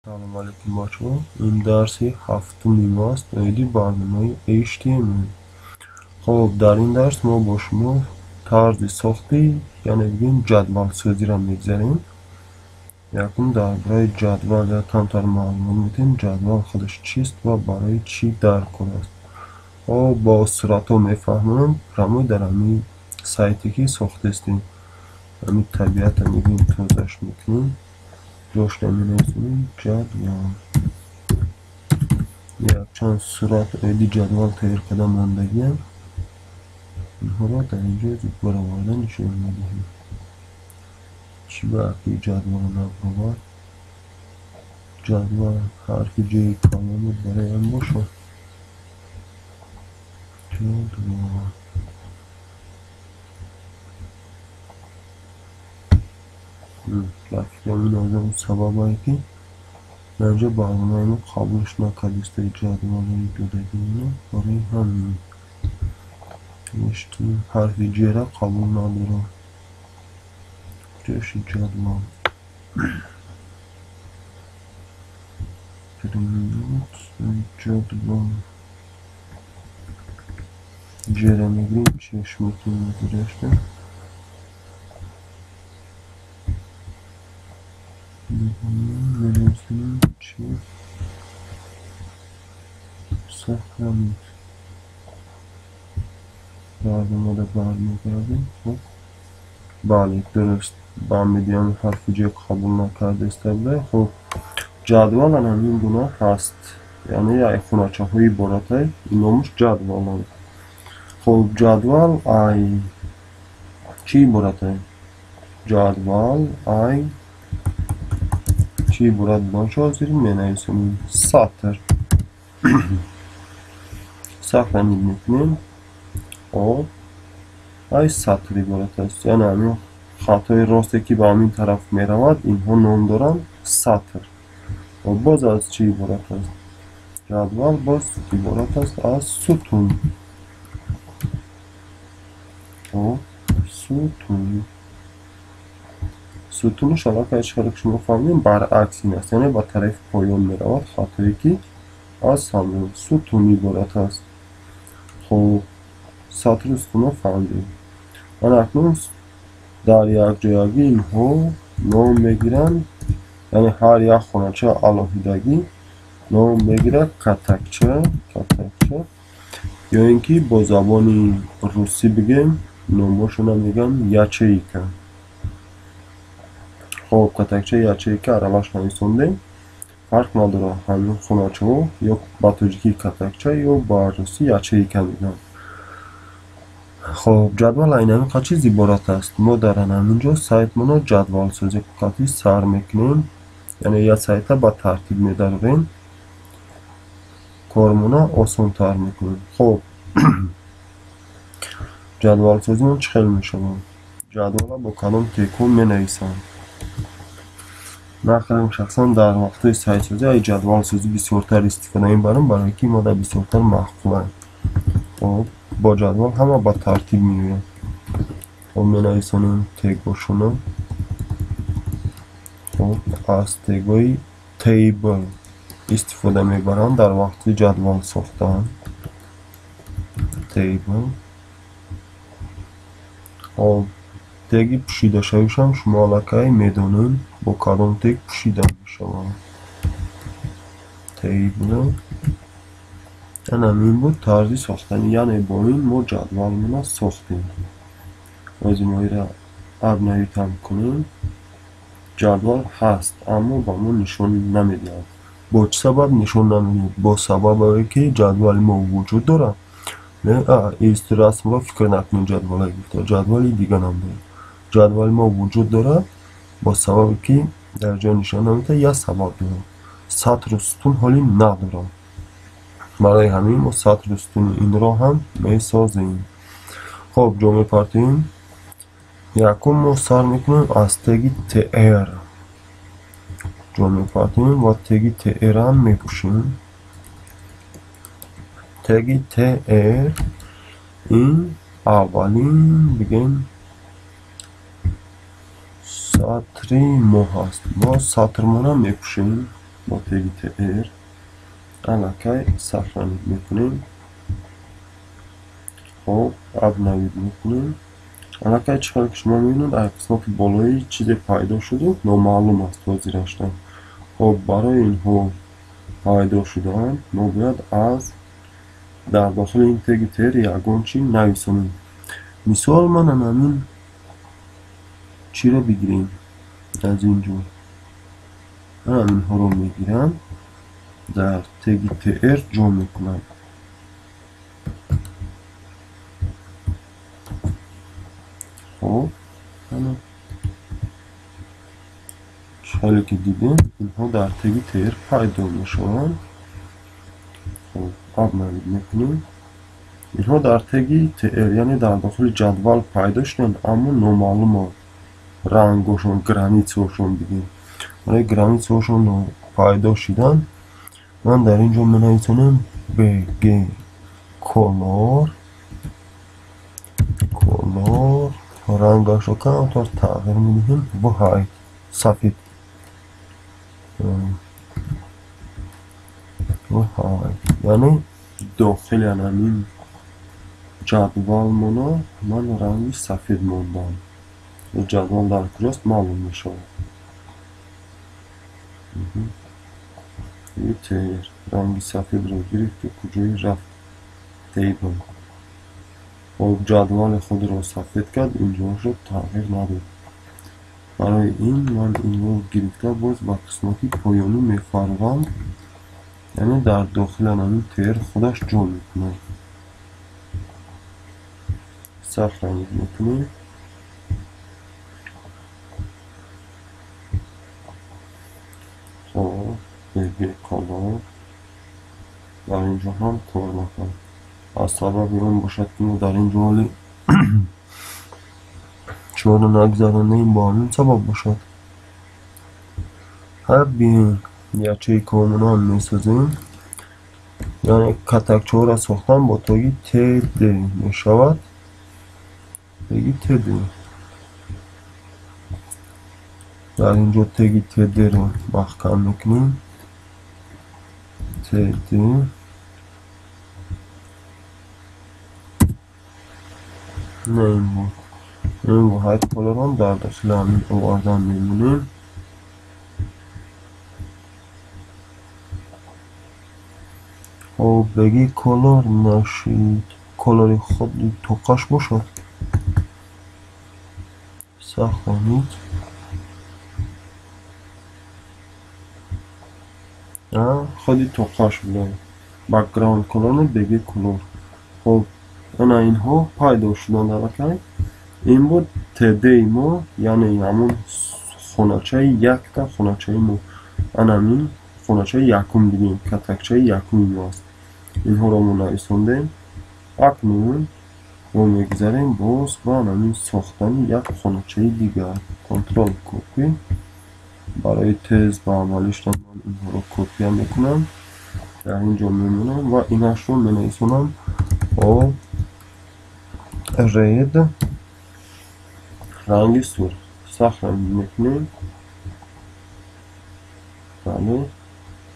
سلام علیکم بچه‌ها. این درسی هفتمی ماست ایدی برنامه HTML. خب در این درس ما با شما طرز ساختی یعنی بگیم جدول سازی را میگذاریم. یکم درباره جدول یا کمتر معلومات میدیم جدول خودش چیست و برای چی در کار است. خب با صورت ها میفهمیم رمو در همین سایتی که ساخته استیم همین طبیعت هم میگیم توضیحش میکنیم جاش نمینیزیم جدول یک چند صورت ایدی جدول تغییر کردن ماندگی هم اینها را در اینجا زودبار آوردن نشون میدهیم. چی باقی جدول نبود جدول حرف جای کامل برای هم باشه جدول لفظی همین از اون سبب هایی که اینجا برنامه اینو قبولش نکردسته جدول هایی دادگی اینو برای همین نشتیم حرف جای را قبول ندارم جاش جدول جدول جره میگیریم چشم میکنیم گذاشته نمیزیم چی سخنید برنامه رو برمیگردیم. خب بله درست با میدیم حرفی جای قبول نکرده استبله. خب جدول همین گناه هست یعنی یک خوناچه های باراته این نامش جدول هست. خب جدول ای چی باراته جدول ای چی برات باشه زیرین می نویسیم سطر سطر میکنیم. خب ای سطری برات است یعنی همین خطای راستی که به همین طرف می رود اینها نام دارن سطر. و باز از چی عبارت است جدول باز عبارت است از ستون. خب ستونش حالا که اشاره که شما فهمیدیم برعکس این است یعنی با طرف پایان می رود خطایی که از همون ستون عبارت است. خب سطر ستون فهمیدیم من اکنون در یک جایگی اینها نام میگیرن یعنی هر یک خانچه علاهیدگی نام میگیره کتکچه یا اینکه با زبان روسی بگیم نامشون میگن یچیکه. خب کتکچه یچیکه عربش نویسوندیم فرق نداره همین خانچه ها یا با تاجیکی کتکچه یا با روسی یچیکه میگن. خب جدول این چیز عبارت است ما در همینجا سایت منو جدول سازی کافی سر میکنیم یعنی یک سایت با ترتیب میداریم کارمونا آسان تر میکنیم. خب جدول سازی من چخیل میشم جدول با کلام تکون می نویسم من شخصا در وقت سایت سازی ای جدول سازی بسیارتر استفاده میبرم برای که ماده بسیارتر محفوظه. خب با جدول همه با ترتیب میگیرم خب می نویسم تگ باشونه. خب از تگای تیبل استفاده میبرم در وقت جدول ساختن تیبل. خب تگی پوشیده شویشم شما لکه میدونین با کدام تگ پوشیده میشوم تیبل یعنی همین بود طرزی ساختن یعنی با این ما جدول منو ساختیم. از این را ابنایی تم کنیم جدول هست اما با ما نشون نمیده. با چه سبب نشون نمیده؟ با سبب که جدول ما وجود داره نه ایست رسم را فکر نکنیم جدول های گفته جدولی دیگه نمیده جدول ما وجود داره با سبب که در جا نشان نمیده یا سبب داره سطر و ستون حالی نداره برای همین ما سطر و ستون این را هم میسازیم. خب جا میپرتیم یکم ما سر میکنیم از تگی تر جا میپرتیم و تگی تر هم میپوشیم تگی تر این اولین بگیم سطری ما هست با سطر ما هم میپوشیم با تگ TR علکه سخنید میکنیم. خب اب نوید میکنیم. علکه چقدر که شما میبینید در قسمت بالایی چیز پیدا شده نامعلوم است وزیرشتن. خب برای اینها پیدا شدن ما باید از در داخل این تگ TR یگان چی نویسانیم. مثال من همین چی رو بگیریم از اینجا همین ها رو میگیرم در تگ TR جا میکنم. خب حالی که دیدیم اینها در تگ TR پیدا میشوند. خب اب نوید میکنیم. اینها در تگ TR یعنی در داخل جدول پیدا شدن اما نامعلوم رنگشون گرانیتشون بگیم. برای گرانیتشون پیدا شدن من در اینجا منویسم BG color رنگش رو کمتر تغییر میدیم با های سفید یعنی داخل همین جدول من رنگی سفید موندم. جدول در کجاست معلوم میشه. یه تیر رنگی سفید رو گرفت که کجایی رفت تیبل. خب جدول خود رو سفید کرد اینجا رو تغییر نداد. برای این من این رو گرفته باز با قسمتی پایانی میفرمم یعنی در داخل همین تیر خودش جا میکنه. سخت رنگ میکنه. خب BG color در اینجا هم کار نکنم از سبب این باشد که در اینجا حالی چون نگذرانده این با همین سبب باشد. هر بیاین یچه کامونا میسازیم یعنی کتکچه را ساختن با تاگی TD میشود. تاگی TD در اینجا تاگی TD رو محکم میکنیم. TD نه این با هایت کلر هم در داخل همین آوردن میمونیم. خب بگی کلر نشید کلر خود توقعش باشد سخت کنید خودی توقعش بله بکگراند کلر بگی کلر. خب اینها پیدا شدن در این بود تدی ما یعنی همون خونچه یک تا خونچه ما همین خونچه یکم بگیم کتکچه یکم ماست. اینها رو ما نویساندیم. اکنون ما میگذاریم باز با همین ساختن یک خونچه دیگر. کنترل کپی برای تیز با عملیش من اینها رو کپی هم میکنم در اینجا میمونم و اینش رو مینویسونم با رید رنگی سرخ سخت رنگ میکنیم. بله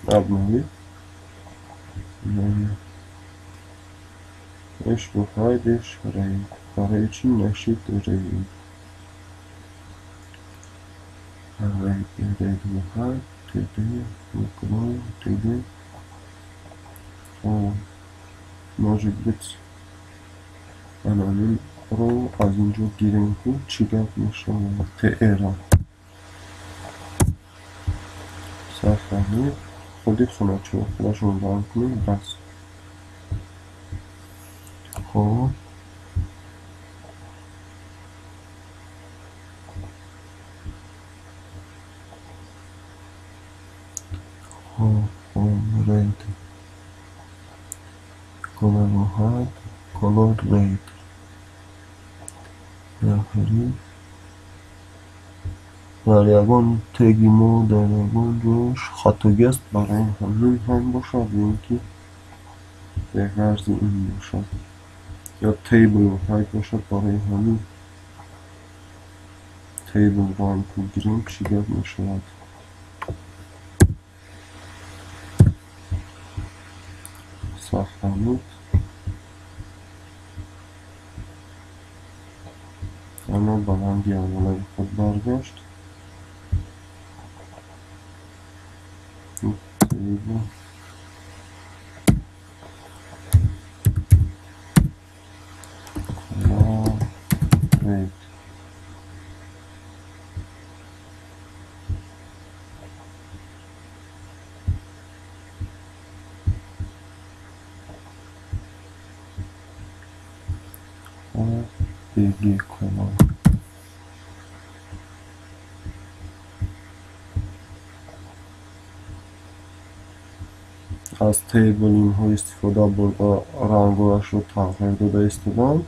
اب نوید اش بخوایدش رید برای چی نشید رید بخواید تیده میکنم تیده ماجب بیت همین رو از اینجا گیریم که چی گفت میشه TR سخت رنگ خودی خونچه خودشون برم کنیم بس. خب رید کلر هاید کلر رید آخری در یگان تگی ما در یگان جاش خطاگی است برای همین هم باشد اینکه به غرض این باشد یا تیبل هاید باشد برای همین تیبل رو هم که گیریم چی گفت میشود. ساختمود اما بلندی اولای خود برگشت. تیبل رید بگی کنم. از تیبل اینها استفاده برده رنگوش رو تغییر داده استدام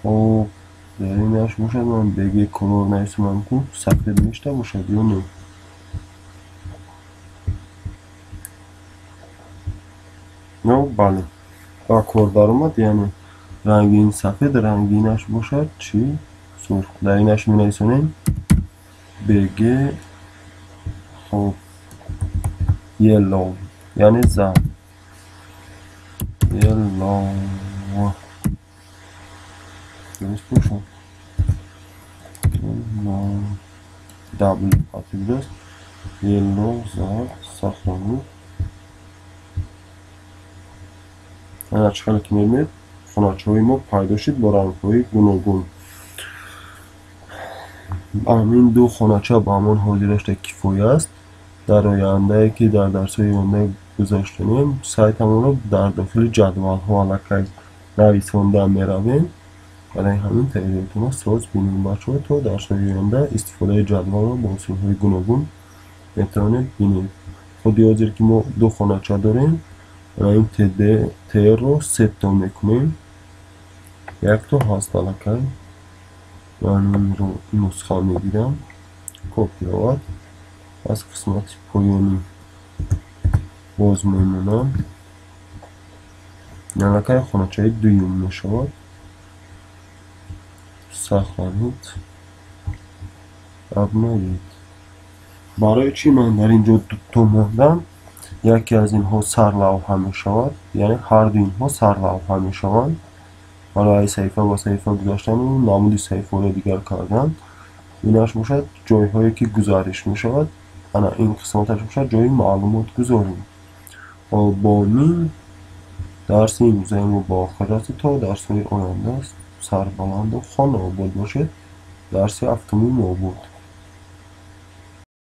و در اینش باشد من بگی کلور نیستم که سفید میشته باشد یا نه. نه بله با کار در اومد، یعنی رنگین سفید رنگینش باشد چی؟ سرخ. در اینش می نویسونیم بگی خب یلو یعنی زرد، یلو درست باشد دبل خاطی درست یلو زرد ساختمون. این اشکال که میبینید خانچه های ما پیدا شد با رنگ های گوناگون. همین دو خانچه با همان حاضرش کفایه است. در آینده که در درس های آینده گذاشتیم سایتمون رو در داخل جدول ها علاقه نویسنده می رویم. برای همین تاییدتون ساز بینیم بچه ها تا درس های آینده استفاده جدول رو با اصول های گوناگون میتونید بینید. خود حاضر که ما دو خانچه داریم این تیر رو 3 تا میکنیم. یک تا هست علاقه من این رو نسخه میگیرم کپی آورد از قسمت پایانی باز میمونم. علاقه خانچه دویم میشود ساختمید ابنایید. برای چی من در اینجا دو تا موندم؟ یکی از اینها سرلوحه می شود، یعنی هر دو اینها سرلوحه می شوند. برای صحیفه با صحیفه گذاشتن و نمود صحیفه رو دیگر کردن. اینش باشد جای هایی که گزارش می شود. این قسمتش باشد جای معلومات گذاریم. و با این درس امروزه ما با آخر است تا درس های آینده است. سربلند و خانه آباد باشد. درس هفتمی ما بود.